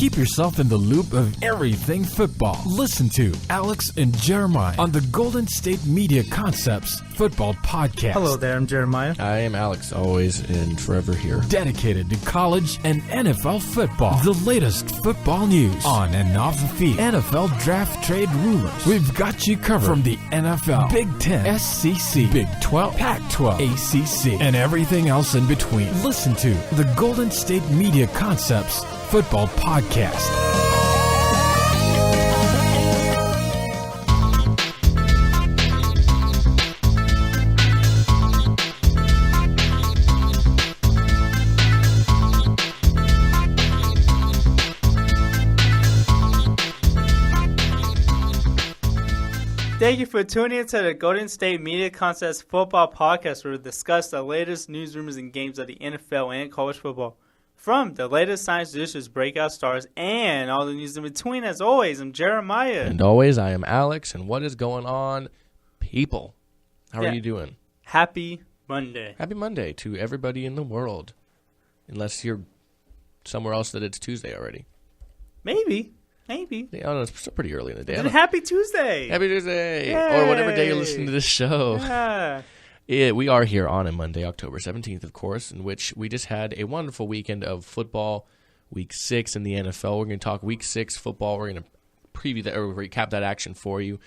Keep yourself in the loop of everything football. Listen to Alex and Jeremiah on the Golden State Media Concepts Football Podcast. Hello there, I'm Jeremiah. I am Alex, always and forever here. Dedicated to college and NFL football. The latest football news on and off the field. NFL draft trade rumors. We've got you covered from the NFL, Big Ten, SEC, Big 12, Pac-12, ACC, and everything else in between. Listen to the Golden State Media Concepts Football Podcast. Thank you for tuning in to the Golden State Media Concepts Football Podcast, where we discuss the latest news, rumors, and games of the NFL and college football. From the latest science dishes, breakout stars, and all the news in between, as always, I'm Jeremiah. And always, I am Alex. And what is going on, people? How are you doing? Happy Monday. Happy Monday to everybody in the world. Unless you're somewhere else that it's Tuesday already. Maybe. I don't know, it's still pretty early in the day. Happy Tuesday. Happy Tuesday. Yay. Or whatever day you're listening to this show. Yeah. We are here on a Monday, October 17th, of course, in which we just had a wonderful weekend of football, Week 6 in the NFL. We're going to talk Week 6 football. We're going to preview that, or recap that action for you.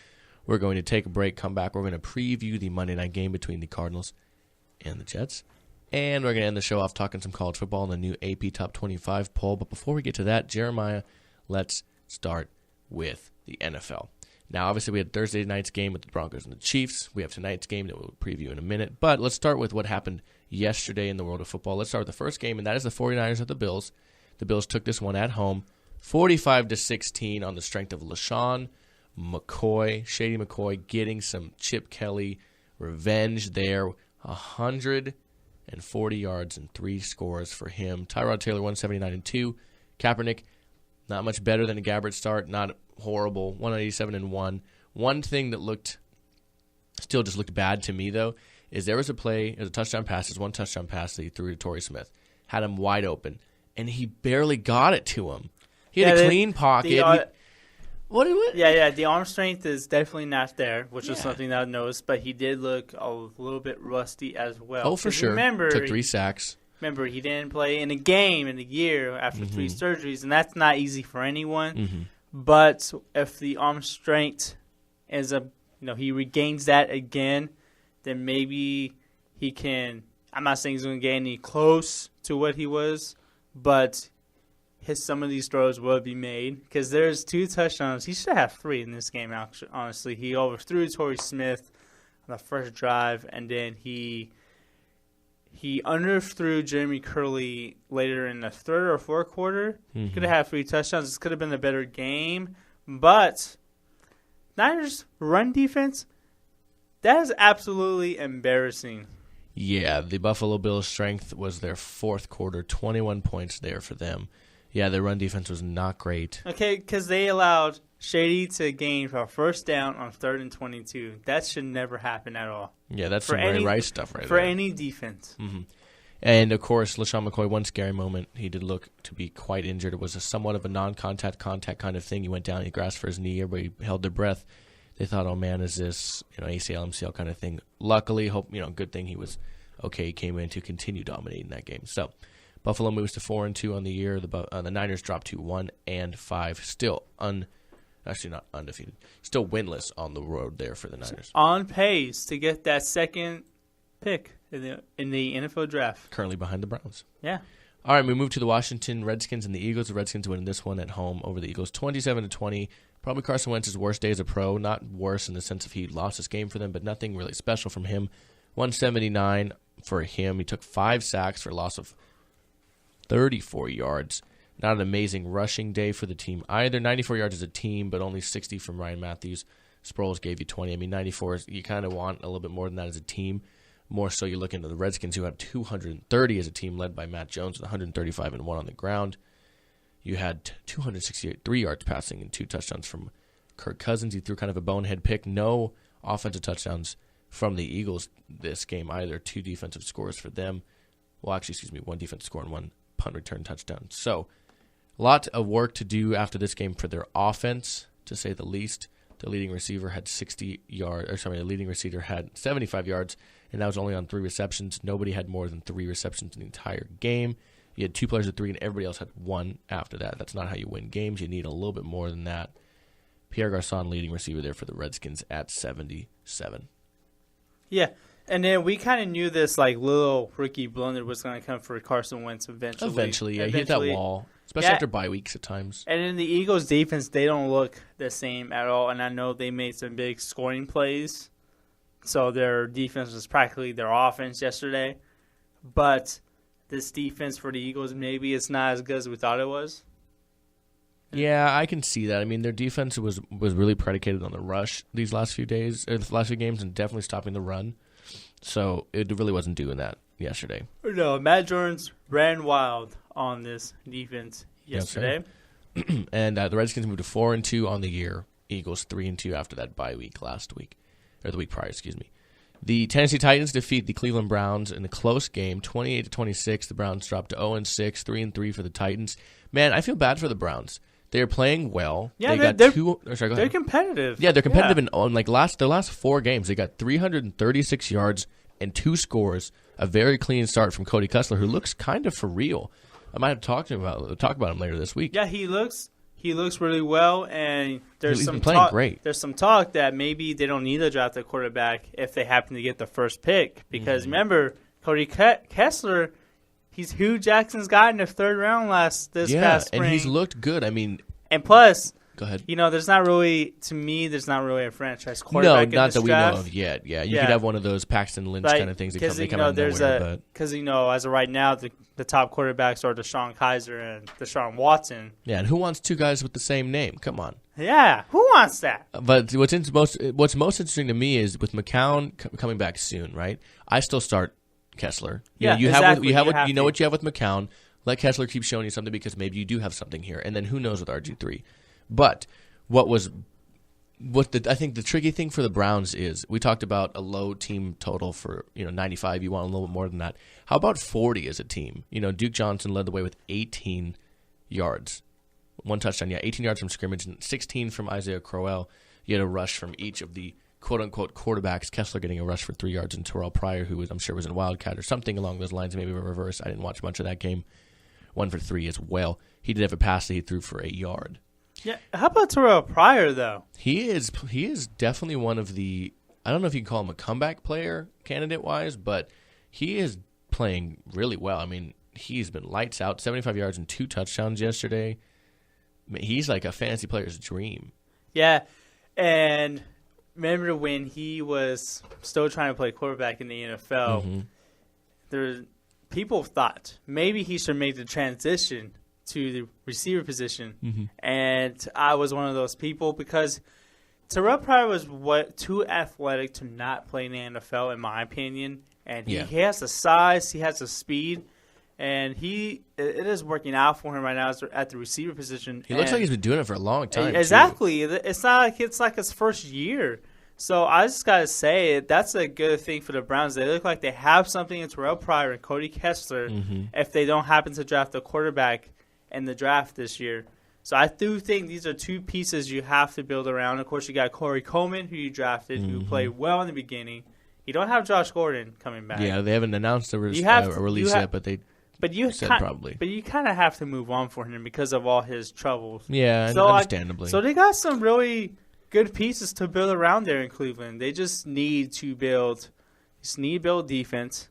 We're going to take a break, come back. We're going to preview the Monday night game between the Cardinals and the Jets. And we're going to end the show off talking some college football and the new AP Top 25 poll. But before we get to that, Jeremiah, let's start with the NFL. Now, obviously, we had Thursday night's game with the Broncos and the Chiefs. We have tonight's game that we'll preview in a minute. But let's start with what happened yesterday in the world of football. Let's start with the first game, and that is the 49ers at the Bills. The Bills took this one at home, 45-16 on the strength of LaShawn McCoy, Shady McCoy, getting some Chip Kelly revenge there. 140 yards and 3 scores for him. Tyrod Taylor, 179-2. Kaepernick, not much better than a Gabbert start, not horrible, 187-1. One thing that still just looked bad to me, though, is there was a play, it was a touchdown pass, there's one touchdown pass that he threw to Torrey Smith, had him wide open, and he barely got it to him. He had a clean pocket. What? Yeah, the arm strength is definitely not there, which is something that I noticed, but he did look a little bit rusty as well. Oh, for sure. Remember, took 3 sacks. Remember, he didn't play in a game in a year after 3 surgeries, and that's not easy for anyone. Mm-hmm. But if the arm strength is he regains that again, then maybe he can. I'm not saying he's going to get any close to what he was, but some of these throws will be made because there's 2 touchdowns. He should have 3 in this game. Actually, honestly, he overthrew Torrey Smith on the first drive, and then he underthrew Jeremy Curley later in the third or fourth quarter. Mm-hmm. Could have had 3 touchdowns. This could have been a better game. But Niners' run defense, that is absolutely embarrassing. Yeah, the Buffalo Bills' strength was their fourth quarter, 21 points there for them. Yeah, their run defense was not great. Okay, because they allowed Shady to gain for a first down on 3rd and 22. That should never happen at all. Yeah, that's some Ray Rice stuff right there. For any defense. Mm-hmm. And, of course, LaShawn McCoy, one scary moment. He did look to be quite injured. It was somewhat of a non-contact kind of thing. He went down, he grasped for his knee. Everybody held their breath. They thought, oh, man, is this ACL, MCL kind of thing. Luckily, good thing he was okay. He came in to continue dominating that game. So, Buffalo moves to 4-2 on the year. The Niners drop to 1-5. Still actually not undefeated. Still winless on the road there for the Niners. On pace to get that second pick in the NFL draft. Currently behind the Browns. Yeah. All right, we move to the Washington Redskins and the Eagles. The Redskins win this one at home over the Eagles, 27-20. Probably Carson Wentz's worst day as a pro. Not worse in the sense of he lost this game for them, but nothing really special from him. 179 for him. He took 5 sacks for a loss of 34 yards. Not an amazing rushing day for the team either. 94 yards as a team, but only 60 from Ryan Matthews. Sproles gave you 20. I mean, 94, you kind of want a little bit more than that as a team. More so you look into the Redskins, who had 230 as a team, led by Matt Jones with 135-1 on the ground. You had 263 yards passing and 2 touchdowns from Kirk Cousins. He threw kind of a bonehead pick. No offensive touchdowns from the Eagles this game either. 2 defensive scores for them. Well, actually, 1 defensive score and 1 punt return touchdown. So, A lot of work to do after this game for their offense, to say the least. The leading receiver had 60 yards, the leading receiver had 75 yards, and that was only on 3 receptions. Nobody had more than 3 receptions in the entire game. You had 2 players with 3, and everybody else had 1 after that. That's not how you win games. You need a little bit more than that. Pierre Garçon, leading receiver there for the Redskins at 77. Yeah, and then we kind of knew this little rookie blunder was going to come for Carson Wentz eventually. Eventually, he hit that wall, especially after bye weeks at times. And in the Eagles' defense, they don't look the same at all, and I know they made some big scoring plays, so their defense was practically their offense yesterday. But this defense for the Eagles, maybe it's not as good as we thought it was. Yeah, I can see that. I mean, their defense was really predicated on the rush these last few days, or the last few games, and definitely stopping the run. So it really wasn't doing that yesterday. No, Matt Jones ran wild on this defense yesterday. Yes, and the Redskins moved to 4-2 on the year. Eagles 3-2 after that bye week last week, or the week prior, excuse me. The Tennessee Titans defeat the Cleveland Browns in a close game, 28-26. The Browns dropped to 0-6, 3-3 for the Titans. Man, I feel bad for the Browns. They're playing well. Yeah, they're competitive. Yeah, they're competitive in their last 4 games. They got 336 yards and 2 scores. A very clean start from Cody Kessler, who looks kind of for real. I might have to talk about him later this week. Yeah, he looks really well, and He's been playing great. There's some talk that maybe they don't need to draft a quarterback if they happen to get the first pick. Because remember, Cody Kessler, he's Hugh Jackson's guy in the 3rd round past spring. Yeah, and he's looked good. I mean, and plus, go ahead. There's not really a franchise quarterback in this draft. We know of yet. Yeah, you could have one of those Paxton Lynch kind of things that come out of nowhere. Because, as of right now, the top quarterbacks are Deshaun Kaiser and Deshaun Watson. Yeah, and who wants 2 guys with the same name? Come on. Yeah, who wants that? But what's most interesting to me is with McCown coming back soon, right? I still start Kessler. You know what you have with McCown. Let Kessler keep showing you something because maybe you do have something here, and then who knows with RG3. But I think the tricky thing for the Browns is we talked about a low team total for 95. You want a little bit more than that. How about 40 as a team? Duke Johnson led the way with 18 yards, 1 touchdown. Yeah, 18 yards from scrimmage and 16 from Isaiah Crowell. You had a rush from each of the quote-unquote quarterbacks, Kessler getting a rush for 3 yards, and Terrell Pryor, who I'm sure was in Wildcat or something along those lines, maybe a reverse. I didn't watch much of that game. 1 for 3 as well. He did have a pass that he threw for a yard. Yeah, how about Terrell Pryor, though? He is definitely one of the, I don't know if you can call him a comeback player candidate-wise, but he is playing really well. I mean, he's been lights out, 75 yards and 2 touchdowns yesterday. I mean, he's like a fantasy player's dream. Yeah, and remember when he was still trying to play quarterback in the NFL, people thought maybe he should make the transition to the receiver position. And I was one of those people because Terrell Pryor was too athletic to not play in the NFL, in my opinion. And he has the size, he has the speed, and it is working out for him right now at the receiver position. He looks like he's been doing it for a long time. Exactly. Too. It's not like his first year. So I just got to say, that's a good thing for the Browns. They look like they have something in Terrell Pryor and Cody Kessler if they don't happen to draft a quarterback in the draft this year. So I do think these are 2 pieces you have to build around. Of course, you got Corey Coleman, who you drafted, who played well in the beginning. You don't have Josh Gordon coming back. Yeah, they haven't announced a release yet, but they said probably. But you kind of have to move on for him because of all his troubles. Yeah, understandably. So they got some really good pieces to build around there in Cleveland. They just need to build defense,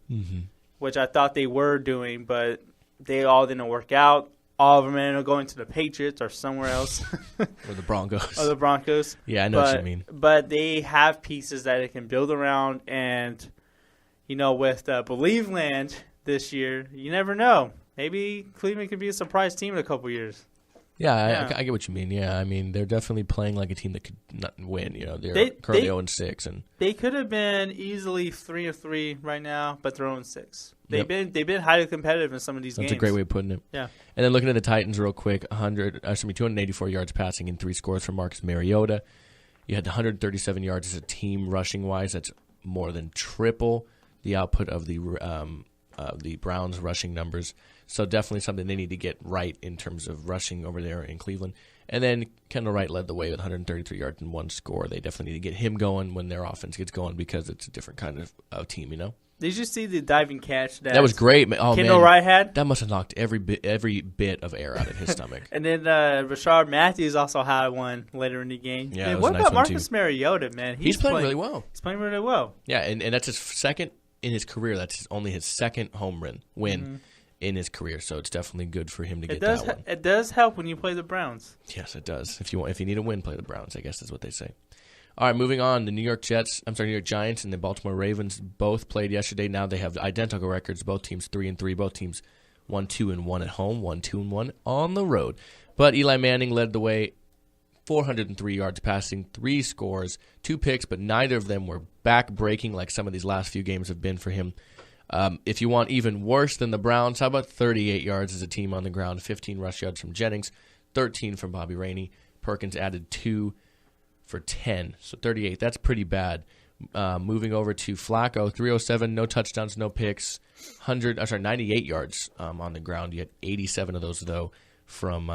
which I thought they were doing, but they all didn't work out. All of them ended up going to the Patriots or somewhere else. Or the Broncos. Yeah, I know what you mean. But they have pieces that they can build around, and, with Believe Land this year, you never know. Maybe Cleveland could be a surprise team in a couple years. Yeah, I get what you mean. Yeah, I mean, they're definitely playing like a team that could not win. They're currently 0-6. And they could have been easily 3-3 right now, but they're 0-6. They've been highly competitive in some of these games. That's a great way of putting it. Yeah. And then looking at the Titans real quick, 284 yards passing and 3 scores from Marcus Mariota. You had 137 yards as a team rushing-wise. That's more than triple the output of the Browns rushing numbers. So definitely something they need to get right in terms of rushing over there in Cleveland. And then Kendall Wright led the way with 133 yards and 1 score. They definitely need to get him going when their offense gets going because it's a different kind of team, you know? Did you see the diving catch that was great? Oh, Kendall Wright had? That must have knocked every bit of air out of his stomach. And then Rashard Matthews also had one later in the game. Yeah, what about Marcus Mariota, man? He's playing really well. He's playing really well. Yeah, and that's his second in his career. That's only his second home run win in his career. So it's definitely good for him to get that one. It does help when you play the Browns. Yes, it does. If you need a win, play the Browns. I guess that's what they say. All right, moving on. The New York Giants and the Baltimore Ravens both played yesterday. Now they have identical records. Both teams 3-3. Both teams 1-2-1 at home, 1-2-1 on the road. But Eli Manning led the way, 403 yards passing, 3 scores, 2 picks, but neither of them were back-breaking like some of these last few games have been for him. If you want even worse than the Browns, how about 38 yards as a team on the ground, 15 rush yards from Jennings, 13 from Bobby Rainey. Perkins added 2 for 10, so 38. That's pretty bad. Moving over to Flacco, 307, no touchdowns, no picks, 98 yards on the ground. You had 87 of those, though, from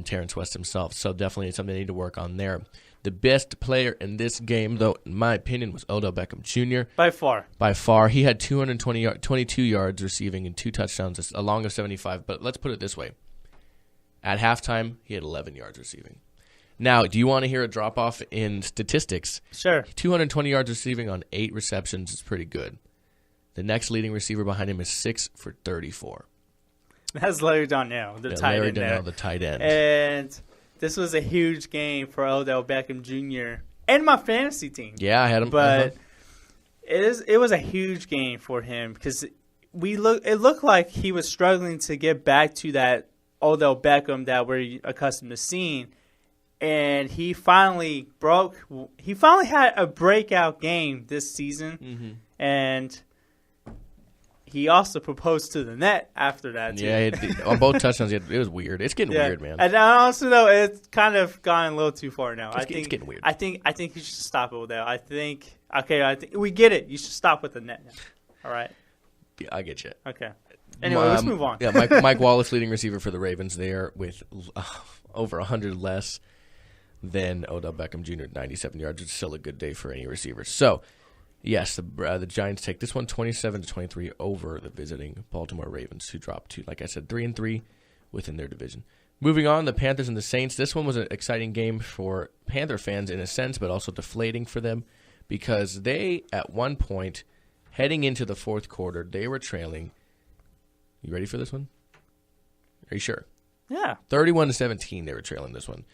Terrence West himself. So definitely something they need to work on there. The best player in this game, though, in my opinion, was Odell Beckham Jr. By far. He had 22 yards receiving and 2 touchdowns, along with 75. But let's put it this way. At halftime, he had 11 yards receiving. Now, do you want to hear a drop-off in statistics? Sure. 220 yards receiving on 8 receptions is pretty good. The next leading receiver behind him is 6 for 34. That's Larry Donnell, the tight Larry end. Donnell, the tight end. And this was a huge game for Odell Beckham Jr. and my fantasy team. Yeah, I had him. But it was a huge game for him because it looked like he was struggling to get back to that Odell Beckham that we're accustomed to seeing. And he finally had a breakout game this season. And he also proposed to the net after that, too. Yeah, on both touchdowns, it was weird. It's getting weird, man. And honestly, though, it's kind of gone a little too far now. It's getting weird. I think you should stop it with that. I think we get it. You should stop with the net now. All right? Yeah, I get you. Okay. Anyway, let's move on. Yeah, Mike Wallace, leading receiver for the Ravens there with over 100 less than Odell Beckham Jr. at 97 yards. It's still a good day for any receiver. So, yes, the Giants take this one 27-23 over the visiting Baltimore Ravens, who dropped to, like I said, 3-3 within their division. Moving on, the Panthers and the Saints. This one was an exciting game for Panther fans in a sense, but also deflating for them because they, at one point, heading into the fourth quarter, they were trailing. You ready for this one? Are you sure? Yeah. 31-17, they were trailing this one.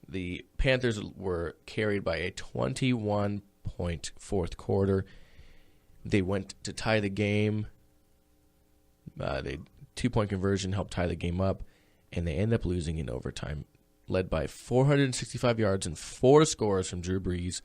The Panthers were carried by a 21-point fourth quarter. They went to tie the game. They 2-point conversion helped tie the game up, and they end up losing in overtime, led by 465 yards and 4 scores from Drew Brees,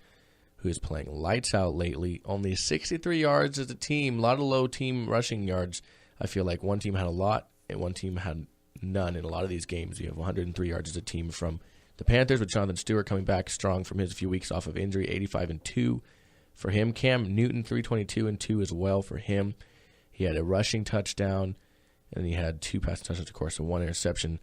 who is playing lights out lately. Only 63 yards as a team, a lot of low team rushing yards. I feel like one team had a lot, and one team had none in a lot of these games. You have 103 yards as a team from the Panthers, with Jonathan Stewart coming back strong from his few weeks off of injury, 85-2 for him. Cam Newton, 322-2 as well for him. He had a rushing touchdown, and he had 2 passing touchdowns, of course, and 1 interception,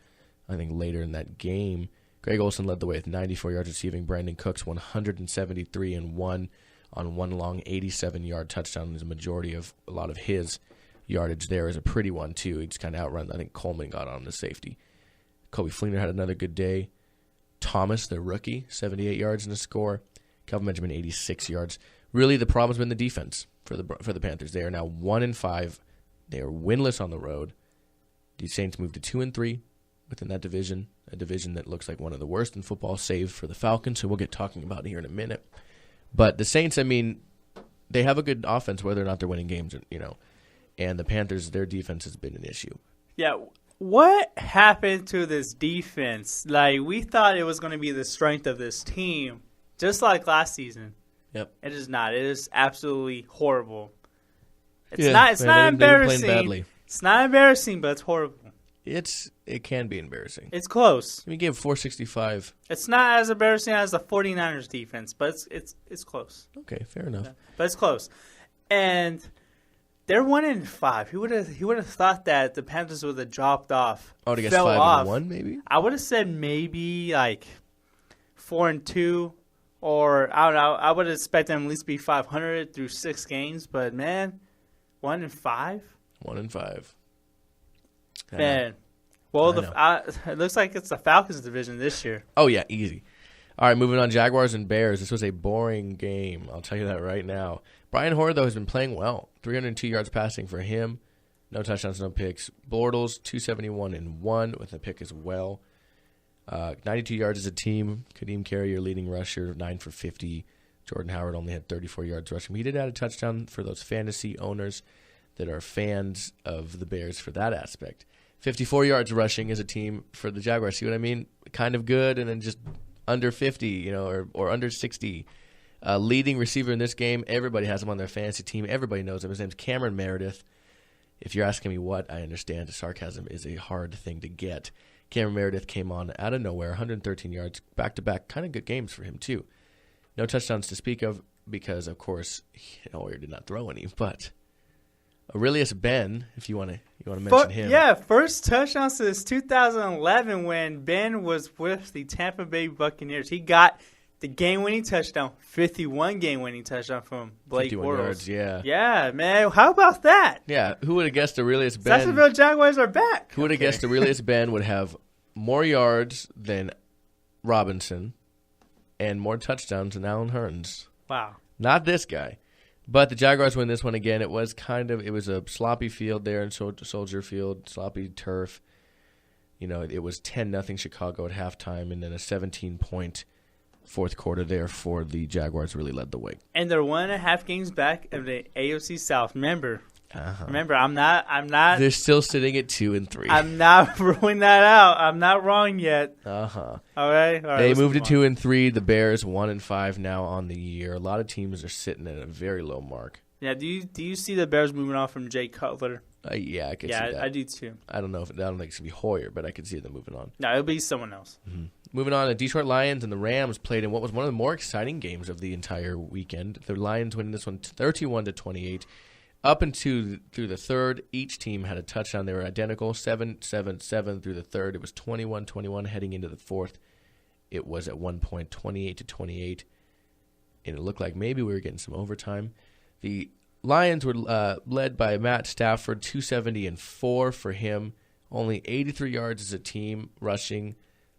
I think, later in that game. Greg Olsen led the way with 94 yards receiving. Brandon Cooks, 173-1 on 1 long 87-yard touchdown. Is a majority of a lot of his yardage there is a pretty one, too. He just kind of outrun. I think Coleman got on the safety. Kobe Fleener had another good day. Thomas, the rookie, 78 yards in a score. Kelvin Benjamin, 86 yards. Really, the problem's been the defense for the Panthers. They are now 1-5. They are winless on the road. The Saints moved to 2-3 within that division, a division that looks like one of the worst in football, save for the Falcons, who we'll get talking about here in a minute. But the Saints, I mean, they have a good offense, whether or not they're winning games, you know. And the Panthers, their defense has been an issue. Yeah. What happened to this defense? Like, we thought it was going to be the strength of this team, just like last season. Yep. It is not. It is absolutely horrible. It's yeah, not. It's not embarrassing. Playing badly. It's not embarrassing, but it's horrible. It can be embarrassing. It's close. We gave 465. It's not as embarrassing as the 49ers defense, but it's close. Okay, fair enough. Yeah, but it's close. And They're 1-5. He would have thought that the Panthers would have dropped off. Oh, to get fell off. 5-1 maybe. I would have said maybe like 4-2, or I don't know. I would expect them at least be 500 through 6 games. But man, 1-5. 1-5. Man, well, it looks like it's the Falcons division this year. Oh yeah, easy. All right, moving on. Jaguars and Bears. This was a boring game. I'll tell you that right now. Brian Hoyer, though, has been playing well. 302 yards passing for him. No touchdowns, no picks. Bortles, 271-1 with a pick as well. 92 yards as a team. Kadeem Carey, your leading rusher, 9 for 50. Jordan Howard only had 34 yards rushing. He did add a touchdown for those fantasy owners that are fans of the Bears for that aspect. 54 yards rushing as a team for the Jaguars. See what I mean? Kind of good, and then just under 50, or under 60. Leading receiver in this game, everybody has him on their fantasy team. Everybody knows him. His name's Cameron Meredith. If you're asking me what, I understand the sarcasm is a hard thing to get. Cameron Meredith came on out of nowhere, 113 yards, back-to-back, kind of good games for him too. No touchdowns to speak of because, of course, Hoyer did not throw any. But Aurelius Ben, if you want to mention him. Yeah, first touchdown since 2011 when Ben was with the Tampa Bay Buccaneers. He got the game-winning touchdown, 51 game-winning touchdown from Blake 51 Bortles. yards, yeah. Yeah, man. How about that? Yeah, who would have guessed Aurelius Ben? Jacksonville Jaguars are back. Who would have guessed Aurelius Ben would have more yards than Robinson and more touchdowns than Allen Hurns? Wow. Not this guy. But the Jaguars win this one again. It was a sloppy field there in Soldier Field, sloppy turf. It was 10-0 Chicago at halftime, and then a 17-point fourth quarter there for the Jaguars really led the way. And they're 1.5 games back of the AFC South. Remember, I'm not. They're still sitting at 2-3. I'm not ruling that out. I'm not wrong yet. All right. They moved to 2-3. The Bears 1-5 now on the year. A lot of teams are sitting at a very low mark. Yeah. Do you see the Bears moving on from Jay Cutler? Yeah, I can see that. I do too. I don't think it's gonna be Hoyer, but I can see them moving on. No, it'll be someone else. Mm-hmm. Moving on, the Detroit Lions and the Rams played in what was one of the more exciting games of the entire weekend. The Lions winning this one 31-28. Up through the third, each team had a touchdown. They were identical, 7-7-7 through the third. It was 21-21 heading into the fourth. It was at one point 28-28, and it looked like maybe we were getting some overtime. The Lions were led by Matt Stafford, 270-4 for him. Only 83 yards as a team rushing,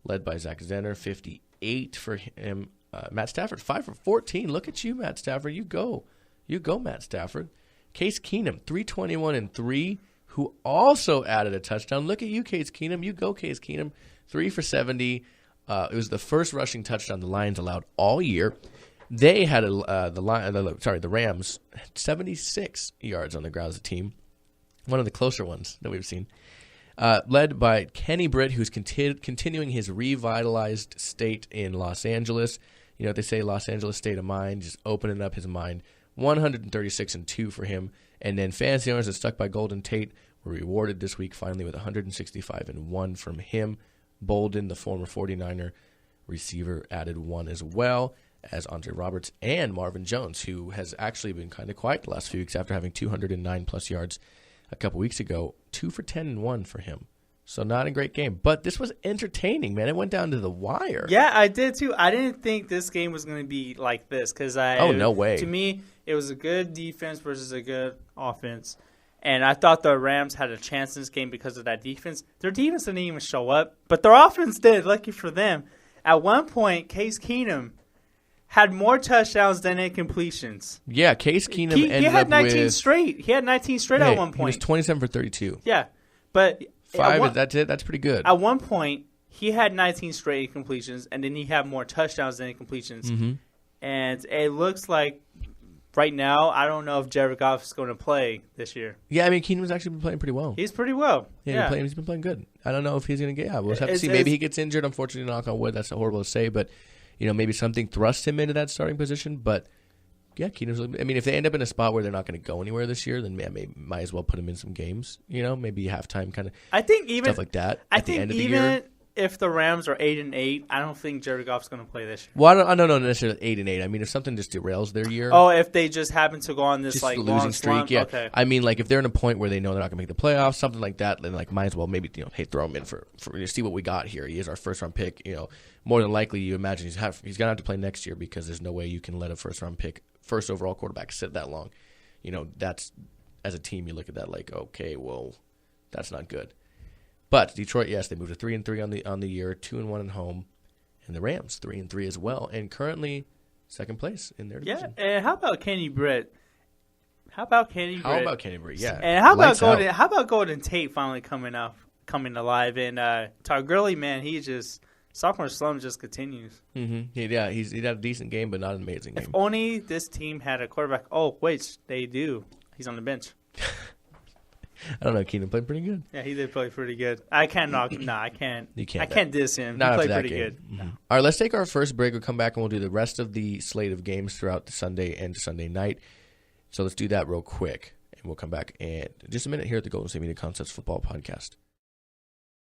led by Zach Zenner, 58 for him. Matt Stafford, 5 for 14. Look at you, Matt Stafford. You go, Matt Stafford. Case Keenum, 321-3, who also added a touchdown. Look at you, Case Keenum. You go, Case Keenum. 3 for 70. It was the first rushing touchdown the Lions allowed all year. They had the Rams, 76 yards on the ground as a team. One of the closer ones that we've seen. Led by Kenny Britt, who's continuing his revitalized state in Los Angeles. You know what they say, Los Angeles state of mind, just opening up his mind. 136-2 for him. And then fantasy owners that stuck by Golden Tate were rewarded this week finally with 165-1 from him. Bolden, the former 49er receiver, added 1 as well as Andre Roberts and Marvin Jones, who has actually been kind of quiet the last few weeks after having 209-plus yards a couple weeks ago. 2 for 10-1 for him. So not a great game. But this was entertaining, man. It went down to the wire. Yeah, I did too. I didn't think this game was going to be like this because no way. To me, it was a good defense versus a good offense. And I thought the Rams had a chance in this game because of that defense. Their defense didn't even show up, but their offense did. Lucky for them. At one point, Case Keenum had more touchdowns than incompletions. Yeah, Case Keenum he ended had up 19 with... straight. He had 19 straight at one point. He was 27 for 32. Yeah, but... 5, that's it? That's pretty good. At one point, he had 19 straight incompletions, and then he had more touchdowns than incompletions. Mm-hmm. And it looks like right now, I don't know if Jared Goff is going to play this year. Yeah, I mean, Keenum's actually been playing pretty well. He's pretty well. Yeah. He's been playing good. I don't know if he's going to get... Yeah, we'll have to see. Maybe he gets injured. Unfortunately, knock on wood. That's horrible to say. But, maybe something thrusts him into that starting position. But, yeah, Keenum's... I mean, if they end up in a spot where they're not going to go anywhere this year, then might as well put him in some games. Maybe halftime kind of I think even stuff like that at the end of the year. if the Rams are 8-8, I don't think Jared Goff's going to play this year. Well, I don't know necessarily 8-8. I mean, if something just derails their year. Oh, if they just happen to go on this just like losing long streak, slump? yeah. Okay. I mean, like if they're in a point where they know they're not going to make the playoffs, something like that, then like might as well maybe hey throw him in for see what we got here. He is our first round pick. More than likely you imagine he's going to have to play next year because there's no way you can let a first round pick, first overall quarterback sit that long. That's as a team you look at that like okay, well that's not good. But Detroit, yes, they moved to 3-3 on the year, 2-1 at home, and the Rams 3-3 as well, and currently second place in their division. Yeah, and how about Kenny Britt? How about Kenny Britt? Yeah, and how about Golden Tate finally coming alive? And Todd Gurley, man, he's just sophomore slump just continues. Mm-hmm. Yeah, he had a decent game, but not an amazing game. If only this team had a quarterback. Oh, wait, they do. He's on the bench. I don't know. Keenan played pretty good. Yeah, he did play pretty good. I can't knock him. No, I can't. You can't. I can't diss him. Not he played after that pretty game. good. Mm-hmm. No. All right, let's take our first break. We'll come back and we'll do the rest of the slate of games throughout the Sunday and Sunday night. So let's do that real quick, and we'll come back in just a minute here at the Golden State Media Concepts Football Podcast.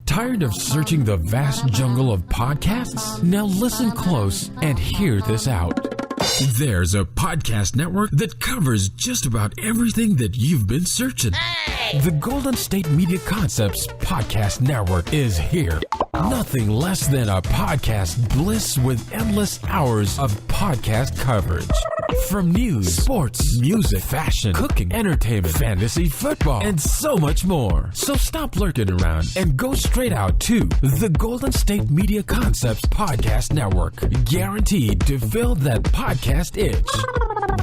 Tired of searching the vast jungle of podcasts? Now listen close and hear this out. There's a podcast network that covers just about everything that you've been searching. Hey! The Golden State Media Concepts Podcast Network is here. Nothing less than a podcast bliss with endless hours of podcast coverage. From news, sports, music, fashion, cooking, entertainment, fantasy, football, and so much more. So stop lurking around and go straight out to the Golden State Media Concepts Podcast Network. Guaranteed to fill that podcast itch.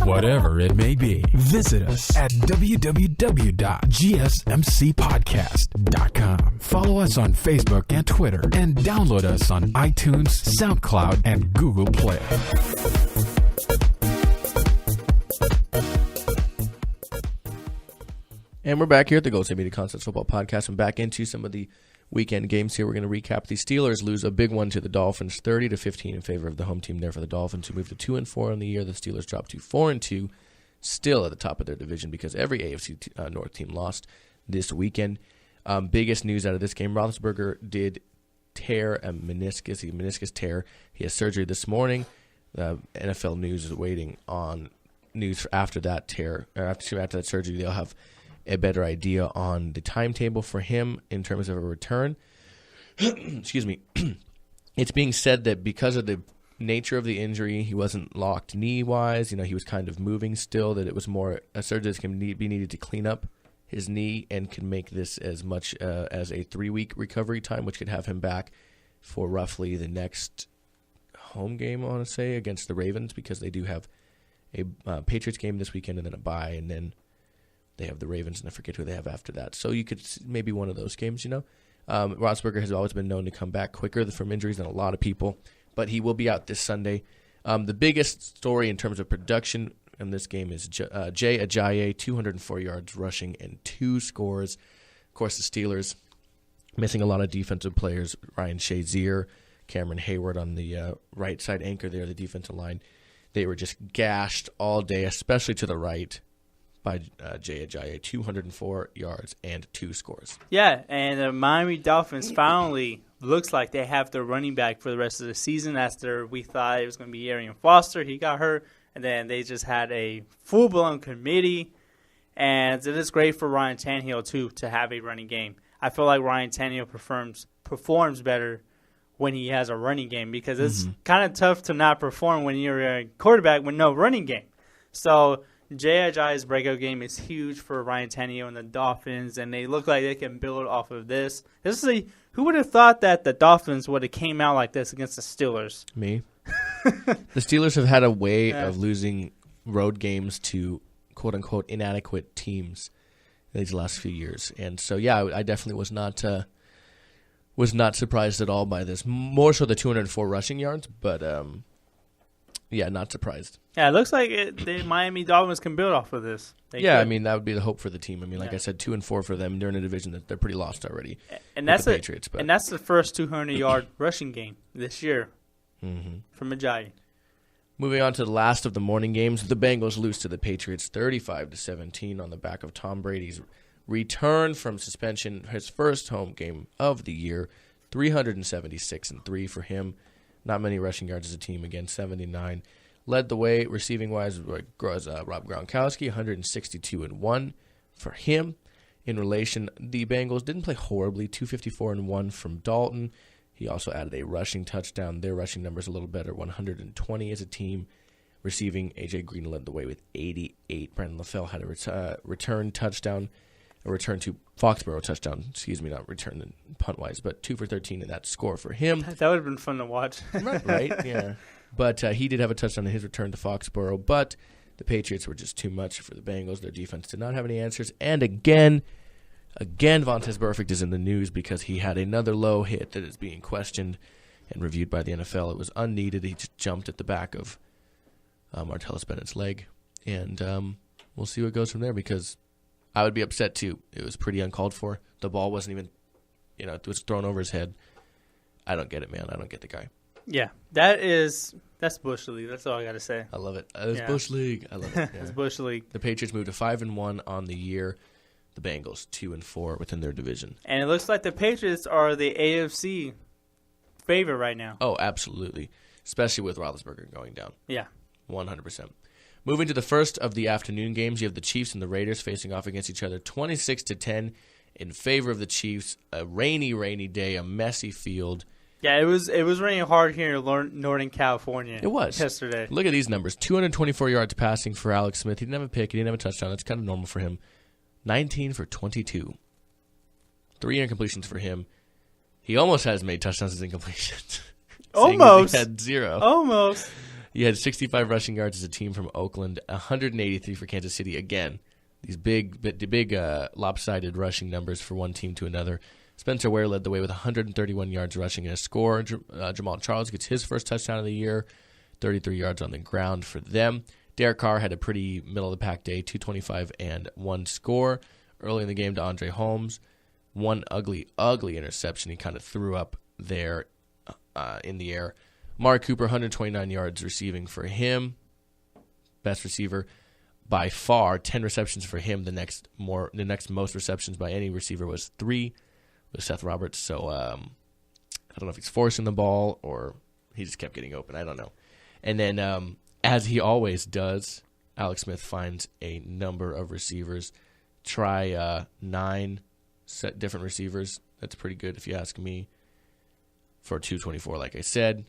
Whatever it may be. Visit us at www.gsmcpodcast.com. Follow us on Facebook and Twitter, and download us on iTunes, SoundCloud, and Google Play. And we're back here at the Golden State Media Concepts Football Podcast. And back into some of the weekend games here. We're going to recap. The Steelers lose a big one to the Dolphins, 30-15 in favor of the home team there for the Dolphins, who moved to 2-4 on the year. The Steelers dropped to 4-2, still at the top of their division because every AFC North team lost this weekend. Biggest news out of this game, Roethlisberger did tear a meniscus tear. He has surgery this morning. NFL News is waiting on news after that tear, or after that surgery. They'll have a better idea on the timetable for him in terms of a return. Excuse me. It's being said that because of the nature of the injury, he wasn't locked knee-wise. He was kind of moving still, that it was more a surgery that can be needed to clean up his knee and can make this as much as a 3-week recovery time, which could have him back for roughly the next home game, I want to say, against the Ravens, because they do have a Patriots game this weekend and then a bye, and then they have the Ravens, and I forget who they have after that. So you could maybe one of those games, Roethlisberger has always been known to come back quicker from injuries than a lot of people, but he will be out this Sunday. The biggest story in terms of production in this game is Jay Ajayi, 204 yards rushing and 2 scores. Of course, the Steelers missing a lot of defensive players. Ryan Shazier, Cameron Hayward on the right side anchor there, the defensive line. They were just gashed all day, especially to the right, by Jay Ajayi, 204 yards and 2 scores. Yeah, and the Miami Dolphins finally looks like they have their running back for the rest of the season. We thought it was going to be Arian Foster. He got hurt, and then they just had a full-blown committee. And it is great for Ryan Tannehill, too, to have a running game. I feel like Ryan Tannehill performs better when he has a running game because it's kind of tough to not perform when you're a quarterback with no running game. So Jay Ajayi's breakout game is huge for Ryan Tannehill and the Dolphins, and they look like they can build off of this. Who would have thought that the Dolphins would have came out like this against the Steelers? Me. The Steelers have had a way of losing road games to quote-unquote inadequate teams these last few years. And so, yeah, I definitely was not surprised at all by this. More so the 204 rushing yards, but yeah, not surprised. Yeah, it looks like the Miami Dolphins can build off of this. I mean, that would be the hope for the team. I mean, like I said, 2-4 for them. They're in a division that they're pretty lost already. And that's the Patriots. And that's the first 200-yard rushing game this year from Ajayi. Moving on to the last of the morning games, the Bengals lose to the Patriots 35-17 on the back of Tom Brady's return from suspension, his first home game of the year. 376 for him. Not many rushing yards as a team. Again, 79. Led the way receiving-wise was Rob Gronkowski, 162 for him. In relation, the Bengals didn't play horribly, 254 from Dalton. He also added a rushing touchdown. Their rushing numbers a little better, 120 as a team. Receiving, A.J. Green led the way with 88. Brandon LaFell had a return touchdown, a return to Foxborough touchdown. Excuse me, not return punt-wise, but 2 for 13 in that score for him. That would have been fun to watch. Right, yeah. But he did have a touchdown in his return to Foxborough, but the Patriots were just too much for the Bengals. Their defense did not have any answers. And again, Vontaze Burfict is in the news because he had another low hit that is being questioned and reviewed by the NFL. It was unneeded. He just jumped at the back of Martellus Bennett's leg. And we'll see what goes from there because I would be upset too. It was pretty uncalled for. The ball wasn't even, it was thrown over his head. I don't get it, man. I don't get the guy. Yeah, that's Bush League. That's all I got to say. I love it. It's Bush League. I love it. Yeah. It's Bush League. The Patriots moved to 5-1 on the year. The Bengals 2-4 within their division. And it looks like the Patriots are the AFC favorite right now. Oh, absolutely. Especially with Roethlisberger going down. Yeah. 100%. Moving to the first of the afternoon games, you have the Chiefs and the Raiders facing off against each other 26-10 in favor of the Chiefs. A rainy day, a messy field. Yeah, it was raining hard here in Northern California. It was. Yesterday. Look at these numbers. 224 yards passing for Alex Smith. He didn't have a pick. He didn't have a touchdown. That's kind of normal for him. 19 for 22. 3 incompletions for him. He almost has made touchdowns as incompletions. Almost. He had 0. Almost. He had 65 rushing yards as a team from Oakland. 183 for Kansas City. Again, these big lopsided rushing numbers for one team to another. Spencer Ware led the way with 131 yards rushing and a score. Jamal Charles gets his first touchdown of the year, 33 yards on the ground for them. Derek Carr had a pretty middle-of-the-pack day, 225 and 1 score. Early in the game to Andre Holmes. One ugly interception he kind of threw up there in the air. Amari Cooper, 129 yards receiving for him. Best receiver by far, 10 receptions for him. The next most receptions by any receiver was 3. With Seth Roberts, so I don't know if he's forcing the ball or he just kept getting open. I don't know. And then, as he always does, Alex Smith finds a number of receivers. Try 9 different receivers. That's pretty good if you ask me. For 224, like I said,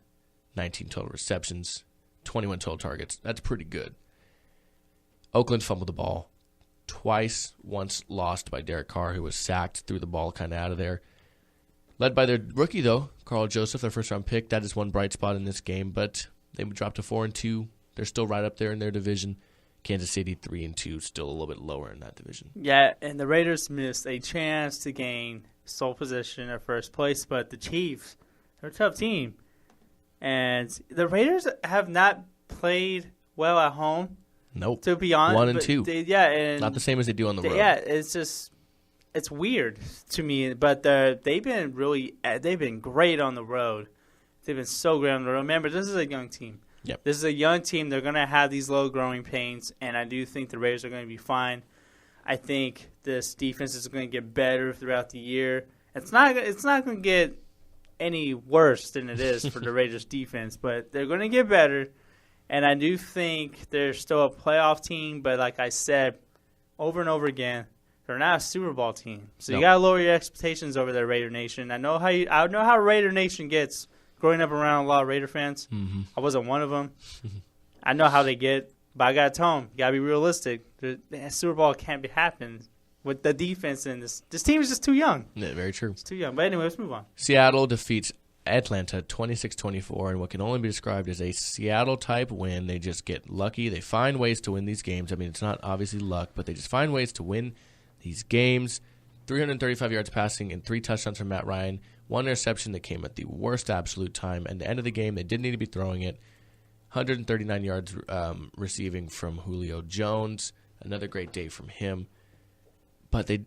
19 total receptions, 21 total targets. That's pretty good. Oakland fumbled the ball twice, once lost by Derek Carr, who was sacked, threw the ball kind of out of there. Led by their rookie, though, Carl Joseph, their first-round pick. That is one bright spot in this game, but they dropped to 4-2. They're still right up there in their division. Kansas City 3-2, still a little bit lower in that division. Yeah, and the Raiders missed a chance to gain sole position at first place, but the Chiefs, they're a tough team. And the Raiders have not played well at home. Nope. To be honest, 1-2. And not the same as they do on the road. Yeah, it's weird to me. But they've been great on the road. They've been so great on the road. Remember, this is a young team. Yep. This is a young team. They're going to have these low growing pains, and I do think the Raiders are going to be fine. I think this defense is going to get better throughout the year. It's not going to get any worse than it is for the Raiders defense, but they're going to get better. And I do think they're still a playoff team, but like I said over and over again, they're not a Super Bowl team. So you got to lower your expectations over there, Raider Nation. I know how Raider Nation gets growing up around a lot of Raider fans. Mm-hmm. I wasn't one of them. I know how they get, but I got to tell them, you got to be realistic. The Super Bowl can't be happening with the defense, and this team is just too young. Yeah, very true. It's too young. But anyway, let's move on. Seattle defeats Atlanta 26-24 in what can only be described as a Seattle-type win. They just get lucky. They find ways to win these games. I mean, it's not obviously luck, but they just find ways to win these games. 335 yards passing and 3 touchdowns from Matt Ryan. 1 interception that came at the worst absolute time. At the end of the game, they didn't need to be throwing it. 139 yards receiving from Julio Jones. Another great day from him. But they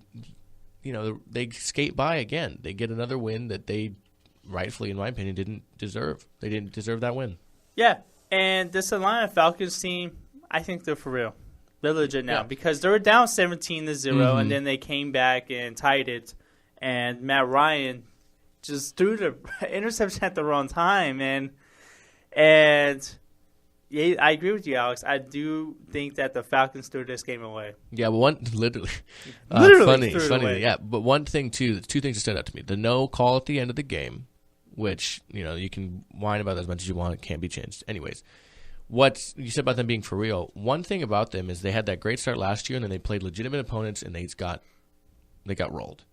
skate by again. They get another win that they rightfully, in my opinion, didn't deserve. They didn't deserve that win. Yeah, and this Atlanta Falcons team, I think they're for real. They're legit now because they were down 17-0, and then they came back and tied it. And Matt Ryan just threw the interception at the wrong time, and yeah, I agree with you, Alex. I do think that the Falcons threw this game away. Yeah, but literally Literally funny, away. yeah. But one thing too, two things that stood out to me: the no call at the end of the game, which you can whine about that as much as you want, it can't be changed. Anyways, what you said about them being for real. One thing about them is they had that great start last year, and then they played legitimate opponents, and they got rolled.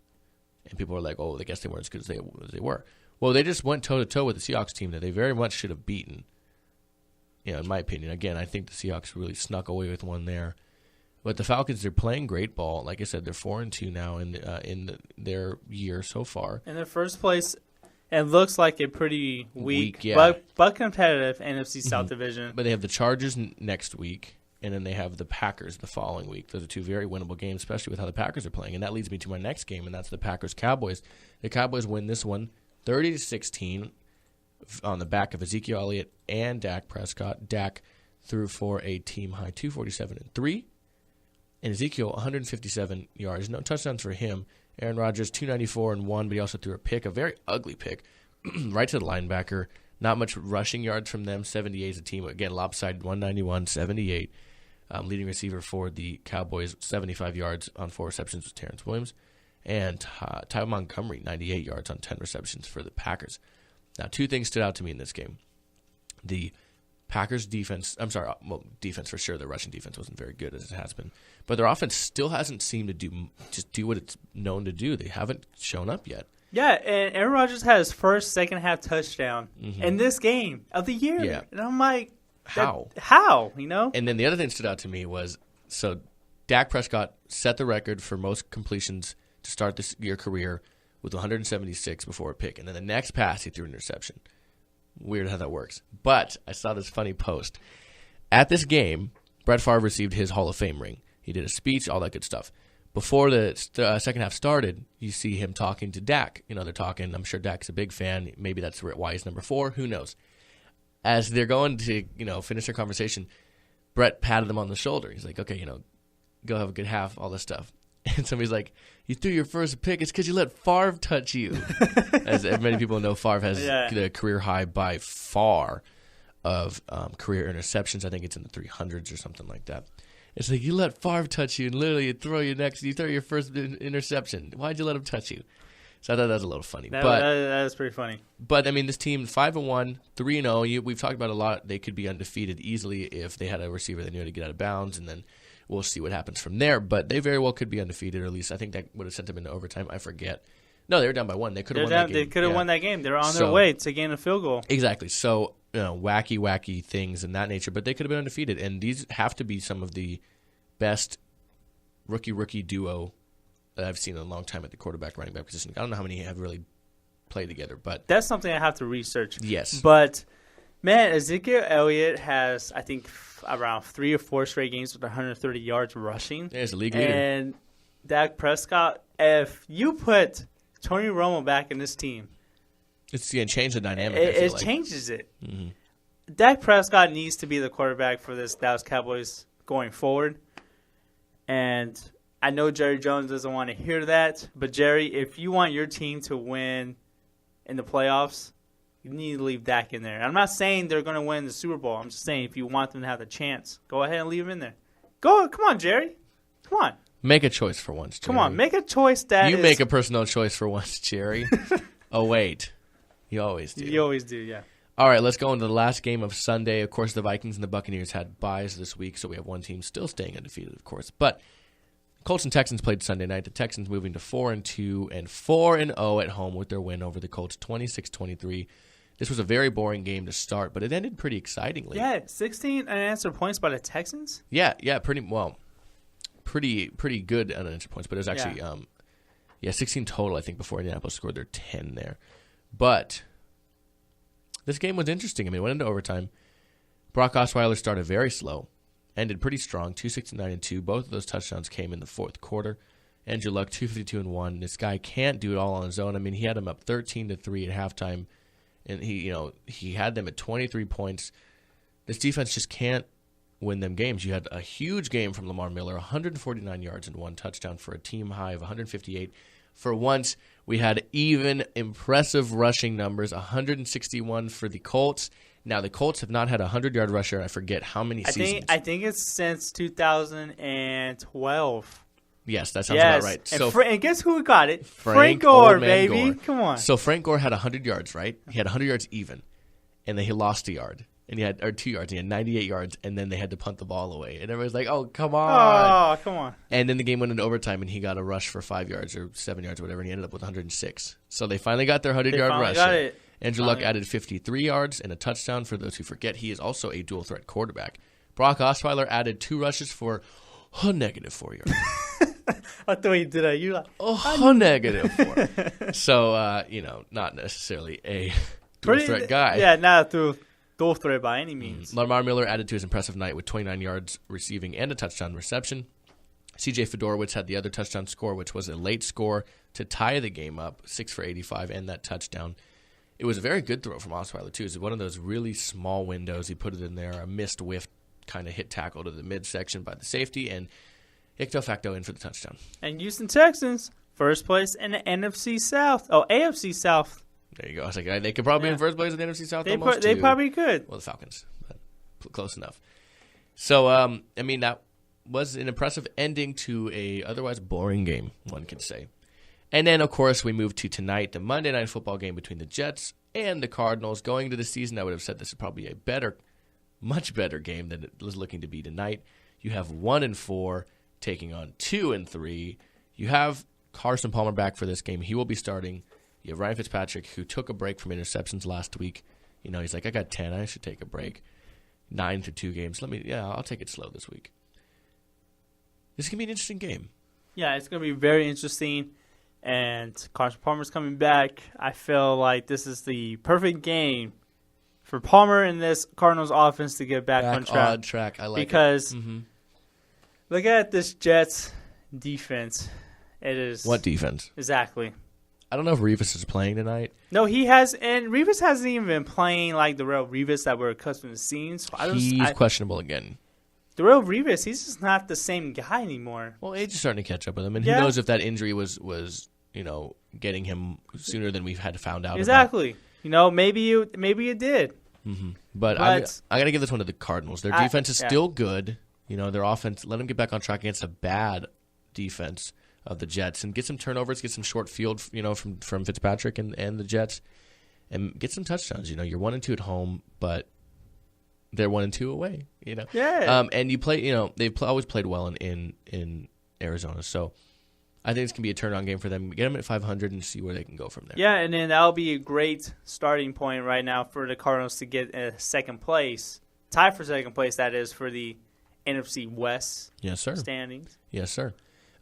And people were like, "Oh, I guess they weren't as good as they were." Well, they just went toe to toe with the Seahawks team that they very much should have beaten. In my opinion, again, I think the Seahawks really snuck away with one there. But the Falcons, they're playing great ball. Like I said, they're 4-2 now in their year so far. In their first place, it looks like a pretty weak yeah. but competitive NFC South division. But they have the Chargers next week, and then they have the Packers the following week. Those are two very winnable games, especially with how the Packers are playing. And that leads me to my next game, and that's the Packers-Cowboys. The Cowboys win this one 30-16 on the back of Ezekiel Elliott and Dak Prescott. Dak threw for a team-high 247 and 3. And Ezekiel, 157 yards. No touchdowns for him. Aaron Rodgers, 294 and 1, but he also threw a pick, a very ugly pick, right to the linebacker. Not much rushing yards from them. 78 as a team. Again, lopsided 191, 78. Leading receiver for the Cowboys, 75 yards on 4 receptions was Terrence Williams. And Ty Montgomery, 98 yards on 10 receptions for the Packers. Now, two things stood out to me in this game. The Packers defense, defense for sure. The rushing defense wasn't very good as it has been. But their offense still hasn't seemed to do what it's known to do. They haven't shown up yet. Yeah, and Aaron Rodgers had his first second-half touchdown in this game of the year. Yeah. And I'm like, how? And then the other thing that stood out to me was, so Dak Prescott set the record for most completions to start this year career with 176 before a pick. And then the next pass, he threw an interception. Weird how that works. But I saw this funny post. At this game, Brett Favre received his Hall of Fame ring. He did a speech, all that good stuff. Before the second half started, you see him talking to Dak. They're talking. I'm sure Dak's a big fan. Maybe that's why he's number 4. Who knows? As they're going to, finish their conversation, Brett patted them on the shoulder. He's like, okay, go have a good half, all this stuff. And somebody's like, you threw your first pick. It's because you let Favre touch you. As many people know, Favre has the career high by far of career interceptions. I think it's in the 300s or something like that. It's like, you let Favre touch you, and literally you throw your first interception. Why'd you let him touch you? So I thought that was a little funny. That was pretty funny. But, this team, 5-1, 3-0. We've talked about a lot. They could be undefeated easily if they had a receiver that knew how to get out of bounds, and then we'll see what happens from there. But they very well could be undefeated, or at least I think that would have sent them into overtime. I forget. No, they were down by 1. They could have won that game. They could have won that game. They were on their way to gain a field goal. Exactly. So, wacky things in that nature. But they could have been undefeated. And these have to be some of the best rookie duo that I've seen in a long time at the quarterback running back position. I don't know how many have really played together, but that's something I have to research. Yes. But man, Ezekiel Elliott has, I think, around 3 or 4 straight games with 130 yards rushing. Yeah, he's a league leader. And Dak Prescott, if you put Tony Romo back in this team, it's going to change the dynamic. It changes it. Mm-hmm. Dak Prescott needs to be the quarterback for this Dallas Cowboys going forward. And I know Jerry Jones doesn't want to hear that, but Jerry, if you want your team to win in the playoffs, you need to leave Dak in there. I'm not saying they're going to win the Super Bowl. I'm just saying if you want them to have the chance, go ahead and leave him in there. Come on, Jerry. Come on. Make a choice for once, Jerry. Come on, make a choice make a personal choice for once, Jerry. Oh, wait. You always do. You always do, yeah. All right, let's go into the last game of Sunday. Of course, the Vikings and the Buccaneers had byes this week, so we have one team still staying undefeated, of course. But Colts and Texans played Sunday night. The Texans moving to 4-2 and 4-0 at home with their win over the Colts, 26-23. This was a very boring game to start, but it ended pretty excitingly. Yeah, 16 unanswered points by the Texans? Yeah, pretty good unanswered points, but it was actually 16 total, I think, before Indianapolis scored their 10 there. But this game was interesting. It went into overtime. Brock Osweiler started very slow, ended pretty strong, 269-2. Both of those touchdowns came in the fourth quarter. Andrew Luck, 252-1. This guy can't do it all on his own. He had them up 13-3 at halftime, and he had them at 23 points. This defense just can't win them games. You had a huge game from Lamar Miller, 149 yards and 1 touchdown for a team high of 158 For once, we had even impressive rushing numbers, 161 for the Colts. Now, the Colts have not had a 100-yard rusher. I forget how many seasons. I think it's since 2012. Yes, that sounds about right. And guess who got it? Frank Gore, baby. Gore. Come on. So Frank Gore had 100 yards, right? He had 100 yards even, and then he lost a yard. And he had 2 yards. He had 98 yards, and then they had to punt the ball away. And everybody's like, "Oh, come on!" Oh, come on! And then the game went into overtime, and he got a rush for 5 yards or 7 yards, or whatever. And he ended up with 106. So they finally got their 100-yard rush. Got it. Andrew Luck added 53 yards and a touchdown. For those who forget, he is also a dual-threat quarterback. Brock Osweiler added 2 rushes for a negative 4 yards. I thought he did that. You like negative 4. So not necessarily a dual-threat guy. Yeah, not through. Dual threat by any means. Lamar Miller added to his impressive night with 29 yards receiving and a touchdown reception. C.J. Fedorowicz had the other touchdown score, which was a late score to tie the game up, 6 for 85, and that touchdown. It was a very good throw from Osweiler, too. It was one of those really small windows. He put it in there, a missed whiff, kind of hit tackle to the midsection by the safety, and icto facto in for the touchdown. And Houston Texans, first place in the NFC South. Oh, AFC South. There you go. I was like, they could probably be in first place in the NFC South. They probably could. Well, the Falcons, but close enough. So, that was an impressive ending to a otherwise boring game, one could say. And then, of course, we moved to tonight, the Monday Night Football game between the Jets and the Cardinals. Going into the season, I would have said this is probably a much better game than it was looking to be tonight. You have 1-4 taking on 2-3. You have Carson Palmer back for this game. He will be starting. You have Ryan Fitzpatrick, who took a break from interceptions last week. He's like, I got 10. I should take a break. 9 through 2 games. I'll take it slow this week. This is going to be an interesting game. Yeah, it's going to be very interesting. And Carson Palmer's coming back. I feel like this is the perfect game for Palmer and this Cardinals offense to get back on track. On track. I like it. Because look at this Jets defense. It is. What defense? Exactly. I don't know if Revis is playing tonight. No, he has, and Revis hasn't even been playing like the real Revis that we're accustomed to seeing. So he's questionable again. The real Revis, he's just not the same guy anymore. Well, age is starting to catch up with him, and who knows if that injury was getting him sooner than we've had found out. Exactly. Maybe it did. Mm-hmm. But I got to give this one to the Cardinals. Their defense is still good. Their offense, let them get back on track against a bad defense of the Jets and get some turnovers, get some short field, from Fitzpatrick and the Jets, and get some touchdowns. You're 1-2 at home, but they're 1-2 away. Yeah. And you play. They've always played well in Arizona, so I think it's gonna be a turn-on game for them. Get them at 500 and see where they can go from there. Yeah, and then that'll be a great starting point right now for the Cardinals to get second place, tie for second place. That is for the NFC West. Yes, sir. Standings. Yes, sir.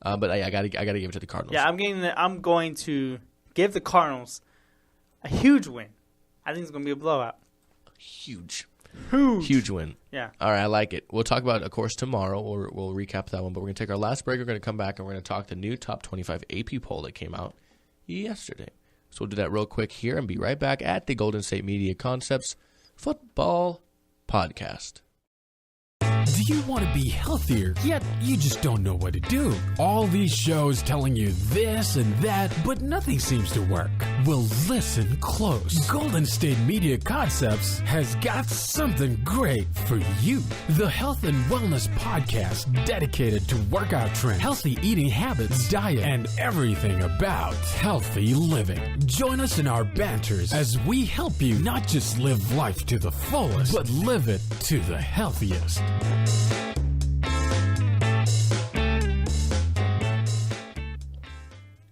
But I gotta give it to the Cardinals. Yeah, I'm going to give the Cardinals a huge win. I think it's going to be a blowout. Huge win. Yeah. All right, I like it. We'll talk about it, of course, tomorrow. We'll recap that one. But we're going to take our last break. We're going to come back, and we're going to talk the new Top 25 AP poll that came out yesterday. So we'll do that real quick here and be right back at the Golden State Media Concepts Football Podcast. Do you want to be healthier, yet you just don't know what to do? All these shows telling you this and that, but nothing seems to work. Well, listen close. Golden State Media Concepts has got something great for you. The Health and Wellness Podcast dedicated to workout trends, healthy eating habits, diet, and everything about healthy living. Join us in our banters as we help you not just live life to the fullest, but live it to the healthiest.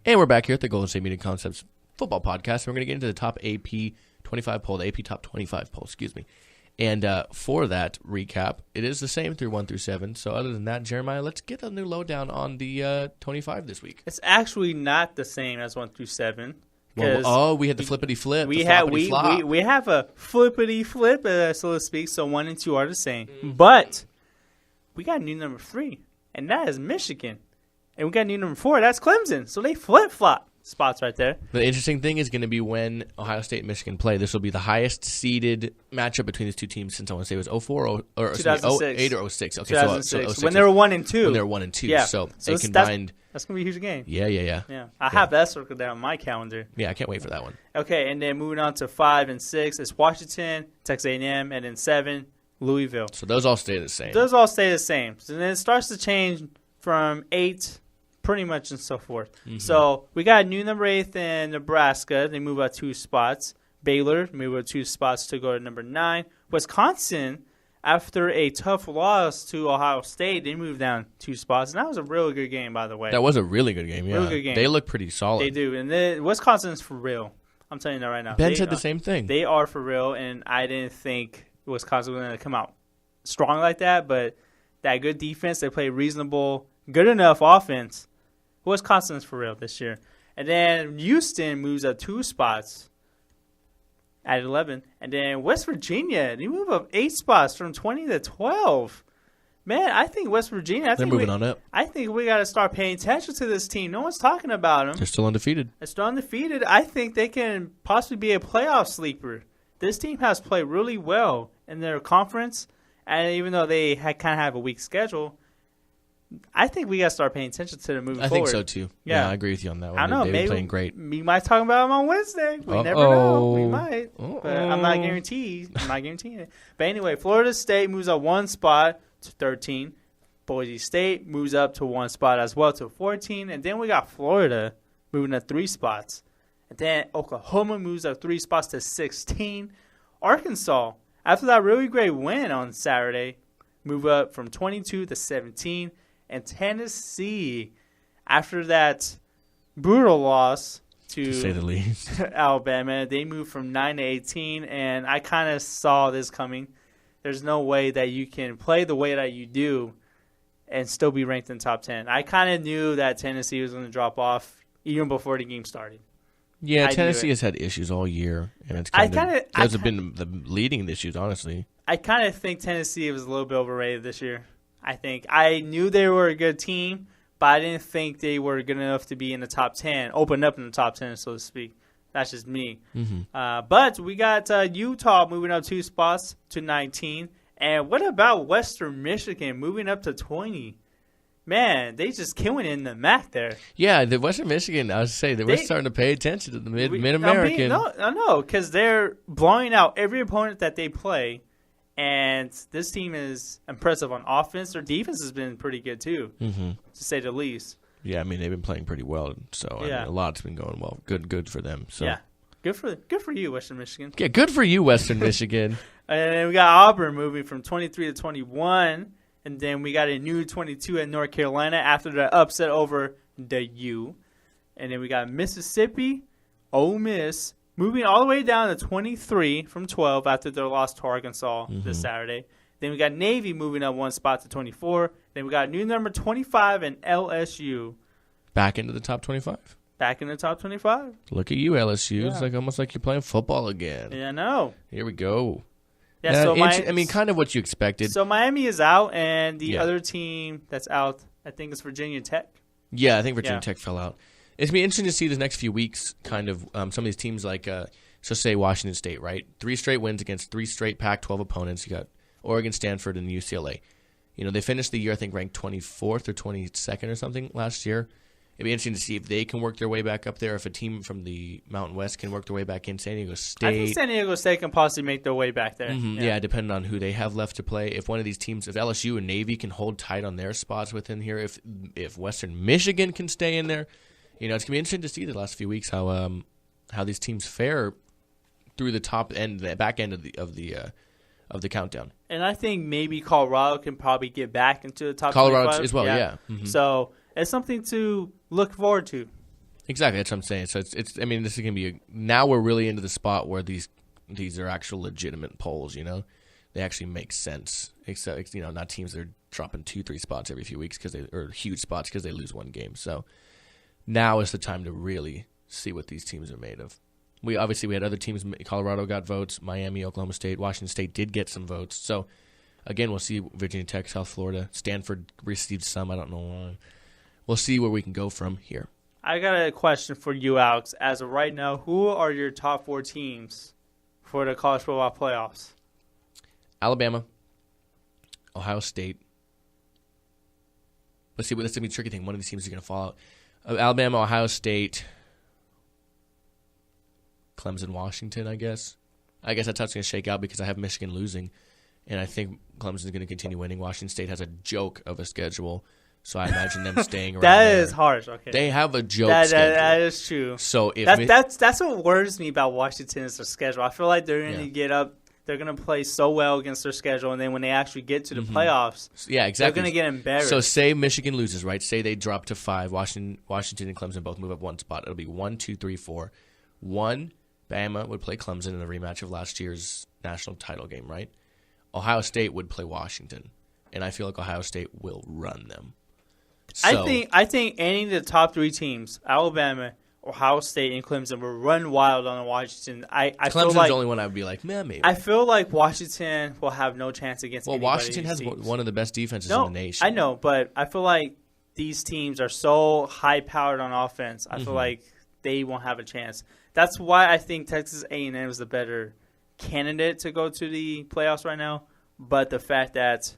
And we're back here at the Golden State Media Concepts Football Podcast. We're going to get into the top AP 25 poll, the AP Top 25 poll, And for that recap, it is the same through 1 through 7. So other than that, Jeremiah, let's get a new lowdown on the 25 this week. It's actually not the same as 1 through 7. Well, we had the flippity flip. We have a flippity flip, so to speak. So 1 and 2 are the same, but we got new number 3, and that is Michigan, and we got new number 4. That's Clemson. So they flip flop. spots right there. The interesting thing is going to be when Ohio State and Michigan play. This will be the highest seeded matchup between these two teams since I want to say it was 04 or 2006. 08 or 06. Okay, 2006. So When they were 1 and 2. When they were 1 and 2. Yeah. So So they it's- combined. That's going to be a huge game. Yeah. I have that circled down on my calendar. Yeah, I can't wait for that one. Okay, and then moving on to 5 and 6 is Washington, Texas A&M, and then 7, Louisville. So those all stay the same. Those all stay the same. So then it starts to change from 8 pretty much and so forth. Mm-hmm. So we got new number 8 in Nebraska. They move up 2 spots. Baylor move up 2 spots to go to number 9. Wisconsin, after a tough loss to Ohio State, they moved down 2 spots. And that was a really good game, by the way. That was a really good game, yeah. Really good game. They look pretty solid. They do. And Wisconsin's for real. I'm telling you that right now. Ben said the same thing. They are for real, and I didn't think Wisconsin was going to come out strong like that, but that good defense, they play reasonable, good enough offense. Wisconsin's for real this year. And then Houston moves up 2 spots at 11. And then West Virginia, they move up 8 spots from 20 to 12. Man, I think West Virginia, They're moving on up. I think we got to start paying attention to this team. No one's talking about them. They're still undefeated. They're still undefeated. I think they can possibly be a playoff sleeper. This team has played really well in their conference, and even though they kind of have a weak schedule, I think we got to start paying attention to them moving forward. I think so, too. Yeah, I agree with you on that one. I don't know. They've maybe been playing great. We might talk about them on Wednesday. We never know. We might. But I'm not guaranteed. I'm not guaranteeing it. But anyway, Florida State moves up 1 spot to 13. Boise State moves up to 1 spot as well to 14. And then we got Florida moving up 3 spots. And then Oklahoma moves up 3 spots to 16. Arkansas, after that really great win on Saturday, move up from 22 to 17. And Tennessee, after that brutal loss to say the least, Alabama, they moved from 9 to 18. And I kind of saw this coming. There's no way that you can play the way that you do and still be ranked in top 10. I kind of knew that Tennessee was going to drop off even before the game started. Yeah, Tennessee has had issues all year, and it's those have been the leading issues, honestly. I kind of think Tennessee was a little bit overrated this year. I knew they were a good team, but I didn't think they were good enough to be in the top 10, open up in the top 10, so to speak. That's just me. Mm-hmm. But we got Utah moving up 2 spots to 19. And what about Western Michigan moving up to 20? Man, they just killing it in the MAC there. Yeah, the Western Michigan, I was saying, we're starting to pay attention to the Mid-American. No, because they're blowing out every opponent that they play. And this team is impressive on offense. Their defense has been pretty good, too, to say the least. Yeah, I mean, they've been playing pretty well. So I mean, a lot's been going well. Good for them. So. Yeah, good for you, Western Michigan. Yeah, good for you, Western Michigan. And then we got Auburn moving from 23 to 21. And then we got a new 22 at North Carolina after the upset over the U. And then we got Mississippi, Ole Miss, moving all the way down to 23 from 12 after their loss to Arkansas this Saturday. Then we got Navy moving up 1 spot to 24. Then we got new number 25 and LSU. Back into the top 25. Back in the top 25. Look at you, LSU. It's like almost like you're playing football again. Yeah, I know. Here we go. Yeah, so kind of what you expected. So Miami is out, and the other team that's out, I think, is Virginia Tech. Yeah, I think Virginia Tech fell out. It's going to be interesting to see the next few weeks, kind of some of these teams like, so say Washington State, right? 3 straight wins against 3 straight Pac-12 opponents. You got Oregon, Stanford, and UCLA. You know, they finished the year, I think, ranked 24th or 22nd or something last year. It'd be interesting to see if they can work their way back up there, if a team from the Mountain West can work their way back in. San Diego State. I think San Diego State can possibly make their way back there. Yeah, depending on who they have left to play. If one of these teams, if LSU and Navy can hold tight on their spots within here, if Western Michigan can stay in there, you know, it's going to be interesting to see the last few weeks how these teams fare through the top end, the back end of the countdown. And I think maybe Colorado can probably get back into the top 25. Colorado as well, yeah. Mm-hmm. So it's something to look forward to. Exactly, that's what I'm saying. So it's I mean, this is going to be now we're really into the spot where these are actual legitimate polls, you know. They actually make sense. Except, you know, not teams that are dropping 2-3 spots every few weeks or huge spots because they lose one game. So now is the time to really see what these teams are made of. We had other teams. Colorado got votes. Miami, Oklahoma State, Washington State did get some votes. So again, we'll see Virginia Tech, South Florida, Stanford received some. I don't know why. We'll see where we can go from here. I got a question for you, Alex. As of right now, who are your top 4 teams for the college football playoffs? Alabama, Ohio State. Let's see. That's gonna be a tricky thing. One of these teams is gonna fall out. Alabama, Ohio State, Clemson, Washington. I guess that's how it's gonna shake out because I have Michigan losing, and I think Clemson's gonna continue winning. Washington State has a joke of a schedule. So I imagine them staying around That there. is harsh. Okay, they have a joke schedule. That is true. So if that's what worries me about Washington is their schedule. I feel like they're going to get up. They're going to play so well against their schedule, and then when they actually get to the playoffs, exactly, they're going to get embarrassed. So say Michigan loses, right? Say they drop to 5. Washington and Clemson both move up one spot. It'll be 1, 2, 3, 4. 1, Bama would play Clemson in the rematch of last year's national title game, right? Ohio State would play Washington, and I feel like Ohio State will run them. So, I think any of the top 3 teams, Alabama, Ohio State, and Clemson, will run wild on Washington. Clemson's feel like, the only one I would be like, man, maybe. I feel like Washington will have no chance against anybody. Washington has one of the best defenses in the nation. I know, but I feel like these teams are so high-powered on offense. I feel like they won't have a chance. That's why I think Texas A&M is the better candidate to go to the playoffs right now. But the fact that,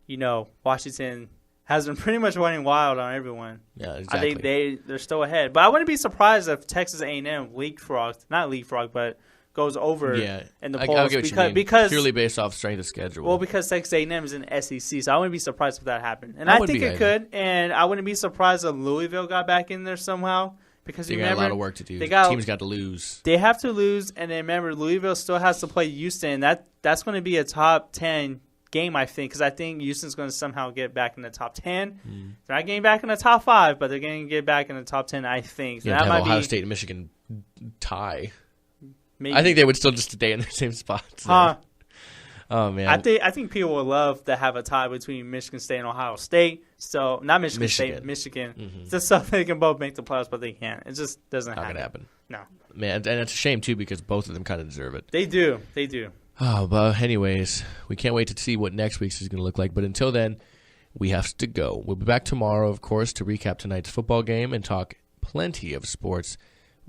Washington has been pretty much running wild on everyone. Yeah, exactly. I think they're still ahead. But I wouldn't be surprised if Texas A&M but goes over in the polls. I get what you mean. Because purely based off strength of schedule. Well, because Texas A&M is in SEC, so I wouldn't be surprised if that happened. And I think it could, and I wouldn't be surprised if Louisville got back in there somehow. Because they got a lot of work to do. Teams got to lose. They have to lose, and then remember, Louisville still has to play Houston. That's going to be a top 10 game, I think, because I think Houston's going to somehow get back in the top 10. They're not getting back in the top 5, but they're going to get back in the top 10, I think. So that might Ohio State and Michigan tie. Maybe. I think they would still just stay in the same spots. Oh, man. I think people would love to have a tie between Michigan State and Ohio State. So, not Michigan State, Michigan. Just so they can both make the playoffs, but they can't. It just doesn't happen. Not going to happen. No. Man, and it's a shame, too, because both of them kind of deserve it. They do. Oh, but anyways, we can't wait to see what next week's is going to look like. But until then, we have to go. We'll be back tomorrow, of course, to recap tonight's football game and talk plenty of sports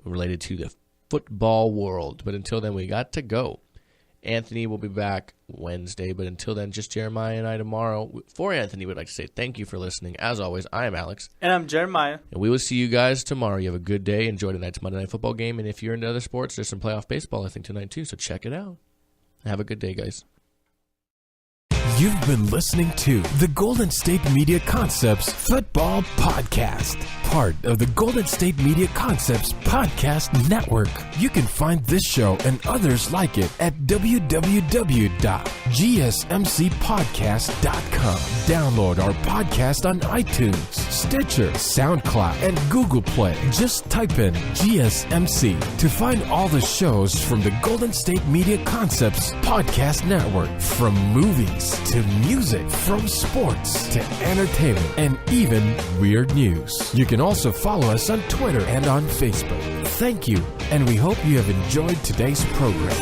related to the football world. But until then, we got to go. Anthony will be back Wednesday, but until then, just Jeremiah and I tomorrow. For Anthony, we'd like to say thank you for listening. As always, I am Alex. And I'm Jeremiah. And we will see you guys tomorrow. You have a good day. Enjoy tonight's Monday Night Football game. And if you're into other sports, there's some playoff baseball, I think, tonight, too. So check it out. Have a good day, guys. You've been listening to the Golden State Media Concepts Football Podcast, part of the Golden State Media Concepts Podcast Network. You can find this show and others like it at www.gsmcpodcast.com. Download our podcast on iTunes, Stitcher, SoundCloud, and Google Play. Just type in GSMC to find all the shows from the Golden State Media Concepts Podcast Network, from movies to music, from sports to entertainment, and even weird news. You can also follow us on Twitter and on Facebook. Thank you, and we hope you have enjoyed today's program.